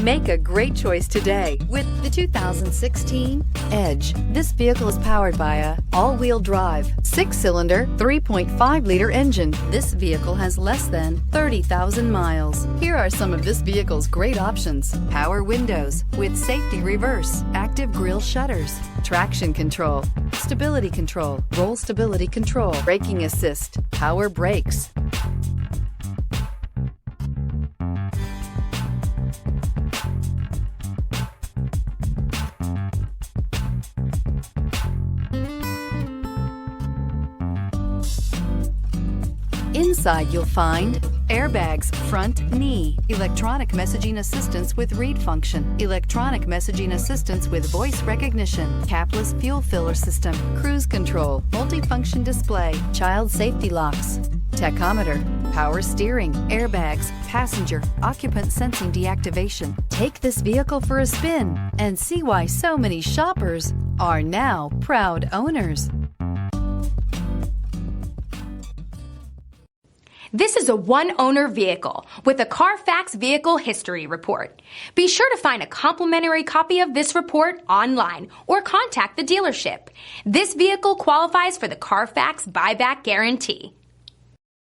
Make a great choice today with the 2016 Edge. This vehicle is powered by a all-wheel drive, 6-cylinder, 3.5-liter engine. This vehicle has less than 30,000 miles. Here are some of this vehicle's great options: power windows with safety reverse, active grille shutters, traction control, stability control, roll stability control, braking assist, power brakes. Inside you'll find airbags, front knee, electronic messaging assistance with read function, electronic messaging assistance with voice recognition, capless fuel filler system, cruise control, multifunction display, child safety locks, tachometer, power steering, airbags, passenger, occupant sensing deactivation. Take this vehicle for a spin and see why so many shoppers are now proud owners. This is a one-owner vehicle with a CARFAX Vehicle History Report. Be sure to find a complimentary copy of this report online or contact the dealership. This vehicle qualifies for the CARFAX Buyback Guarantee.